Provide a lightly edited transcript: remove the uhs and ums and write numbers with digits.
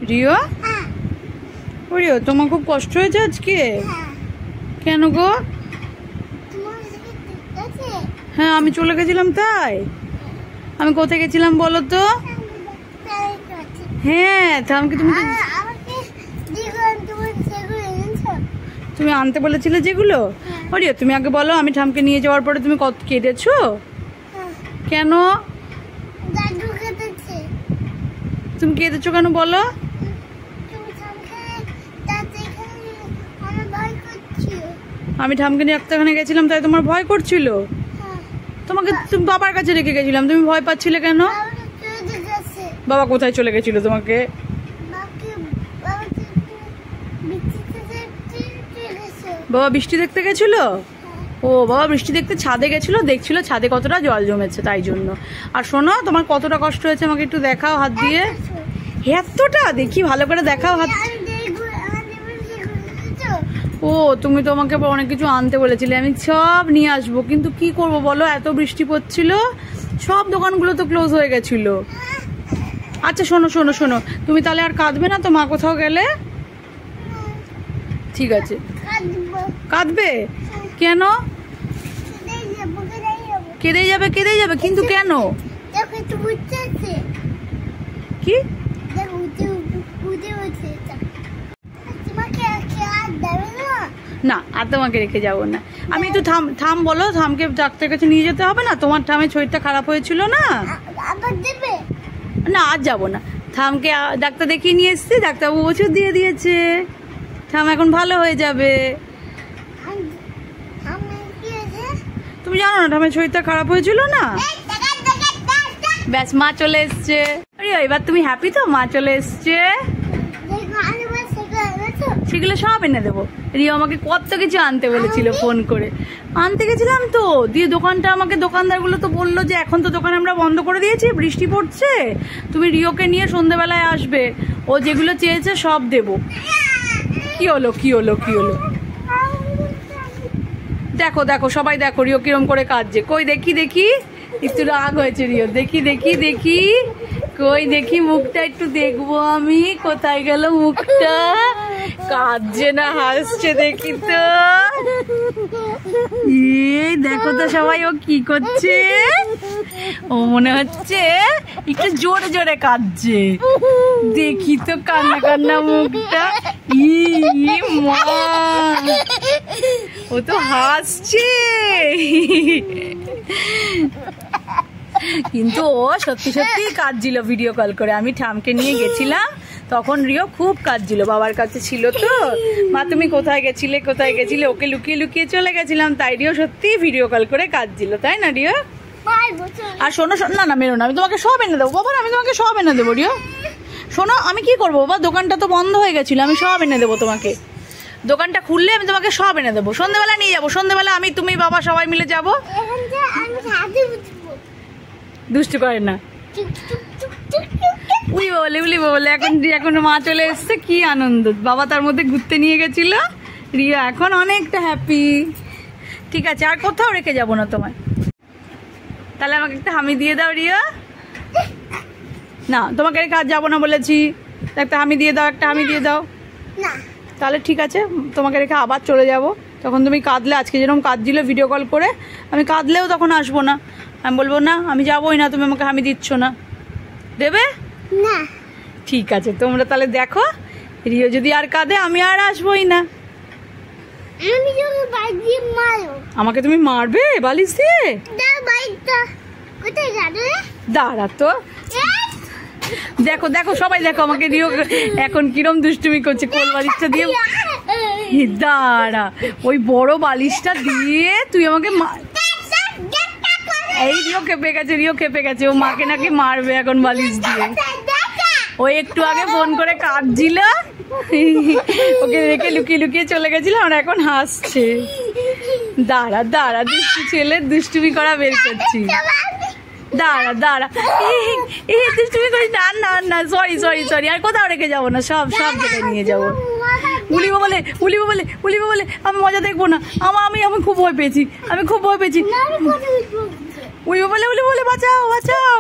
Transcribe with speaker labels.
Speaker 1: Rio, ও Rio, তোমার খুব কষ্ট হয়েছে আজকে? কেন গো? হ্যাঁ, আমি চলে গেছিলাম। তাই আমি কোথায় গেছিলাম বলো তো? হ্যাঁ, থামকে তুমি আনতে বলেছিলে যেগুলো। রিও, তুমি আগে বলো, আমি ঠামকে নিয়ে যাওয়ার পরে তুমি কত কেঁদেছো? কেন তুমি কেঁদেছো কেন বলো? আমি ঠামকে নিয়ে ডাক্তারখানে গেছিলাম, তাই তোমার ভয় করছিল? তোমাকে তুমি বাবার কাছে রেখে গেছিলাম, তুমি ভয় পাচ্ছিলে কেন? বাবা কোথায় চলে গেছিল তোমাকে? বাবা বৃষ্টি দেখতে গেছিল। ও বাবা বৃষ্টি দেখতে ছাদে গেছিল, দেখছিল ছাদে কতটা জল জমেছে, তাই জন্য। আর শোনো, তোমার কতটা কষ্ট হয়েছে আমাকে একটু দেখাও হাত দিয়ে। এতটা দেখি, ভালো করে দেখাও হাত। ও তুমি তো আমাকে অনেক কিছু আনতে বলেছিলে, আমি সব নিয়ে আসবো, কিন্তু কি করব বলো, এত বৃষ্টি পড়ছিল, সব দোকানগুলো তো ক্লোজ হয়ে গেছিল। আচ্ছা শোনো শোনো শোনো, তুমি তাহলে আর কাঁদবে না তো মা কোথাও গেলে? ঠিক আছে। কাঁদবে কেন? কেঁদে যাবে, কেঁদে যাবে, কিন্তু কেন? কি না, আর তোমাকে রেখে যাবো না আমি। একটু থাম বলো, থামকে ডাক্তারের কাছে নিয়ে যেতে হবে না? তোমার থামের শরীরটা খারাপ হয়েছিল না? না আর যাবো না, থামকে ডাক্তার দেখিয়ে নিয়ে এসছি, ডাক্তারবাবু ওষুধ দিয়ে দিয়েছে, থাম এখন ভালো হয়ে যাবে। তুমি জানো না থামের শরীরটা খারাপ হয়েছিল না? ব্যাস মা চলে এসছে। এবার তুমি হ্যাপি তো? মা চলে এসছে, সেগুলো সব এনে দেবো। রিও আমাকে কত কিছু আনতে বলেছিল, ফোন করে আনতে গেছিলাম তো, দিয়ে দোকানটা আমাকে দোকানদারগুলো তো বললো যে এখন তো দোকান আমরা বন্ধ করে দিয়েছি, বৃষ্টি পড়ছে, তুমি রিওকে নিয়ে সন্ধ্যেবেলায় আসবে, ও যেগুলো চেয়েছে সব দেবো। কি হলো কি হলো কি হলো? দেখো দেখো সবাই দেখো রিও কিরম করে কাঁদছে। কই দেখি দেখি, একটু রাগ হয়েছে রিও, দেখি দেখি দেখি, কই দেখি মুখটা একটু দেখবো আমি, কোথায় গেল মুখটা? কাঁদছে না হাসছে দেখি তো। এই দেখো তো সবাই ও কি করছে, ও মনে হচ্ছে একটু জোরে জোরে কাঁদছে, দেখি তো কান্না কান্না মুখটা। ই মা, ও তো হাসছে, কিন্তু ও সত্যি সত্যি কাঁদছিল ভিডিও কল করে। আমি ঠামকে নিয়ে গেছিলাম, তখন রিও খুব কাঁদছিল, বাবার কাছে ছিল তো। মা তুমি কোথায় গেছিলে কোথায় গেছিলে, ওকে লুকিয়ে লুকিয়ে চলে গেছিলাম, তাই রিও সত্যি ভিডিও কল করে কাঁদছিল, তাই না রিও? আর শোনো না না মেরো না, আমি তোমাকে সব এনে দেবো বাবা, আমি তোমাকে সব এনে দেবো রিও। শোনো আমি কি করবো বাবা, দোকানটা তো বন্ধ হয়ে গেছিল, আমি সব এনে দেবো তোমাকে, দোকানটা খুললে আমি তোমাকে সব এনে দেবো, সন্ধ্যেবেলা নিয়ে যাবো, সন্ধ্যেবেলা আমি তুমি বাবা সবাই মিলে যাবো। দুষ্টু করে না, উলি বলে এখন মা চলে এসছে, কি আনন্দ, বাবা তার মধ্যে ঘুরতে নিয়ে গেছিল, রিয়া এখন অনেকটা হ্যাপি। ঠিক আছে, আর কোথাও রেখে যাবো না তোমায়, তাহলে আমাকে একটা হামি দিয়ে দাও রিয়া। না তোমাকে রেখে আর যাবো না বলেছি, একটা হামি দিয়ে দাও, একটা হামি দিয়ে দাও। তাহলে ঠিক আছে, তোমাকে রেখে আবার চলে যাব, তখন তুমি কাঁদলে, আজকে যেরকম কাঁদছিল ভিডিও কল করে, আমি কাঁদলেও তখন আসবো না, আমি বলবো না আমি যাবোই না, তুমি আমাকে হামি দিচ্ছ না, দেবে না? ঠিক আছে, তোমরা তাহলে দেখো, রিও যদি আর কাঁদে আমি আর আসবোই না। আমাকে তুমি মারবে বালিশ দিয়ে? দাঁড়া তো, দেখো দেখো সবাই দেখো আমাকে রিও এখন কিরম দুষ্টুমি করছে, কোল বালিশটা দিয়ে। দাঁড়া, ওই বড় বালিশটা দিয়ে তুই আমাকে এই রিও খেপে গেছে, রিও খেপে গেছে, ও মাকে নাকি মারবে এখন বালিশ দিয়ে। ওই একটু আগে ফোন করে কাঁদছিল, ওকে রেখে লুকিয়ে লুকিয়ে চলে গেছিল, আর এখন হাসছে। দাঁড়া দাঁড়া, দুষ্টু ছেলে, দুষ্টুমি করা বের করছি, দাঁড়া দাঁড়া, দুষ্টুমি করিস না, না না, সরি সরি সরি, আর কোথাও রেখে যাবো না, সব সব জায়গায় নিয়ে যাবো। উলিবো বলে আমি মজা দেখবো না, আমি খুব ভয় পেয়েছি, আমি খুব ভয় পেয়েছি। উলিবো বলে বাঁচাও বাঁচাও।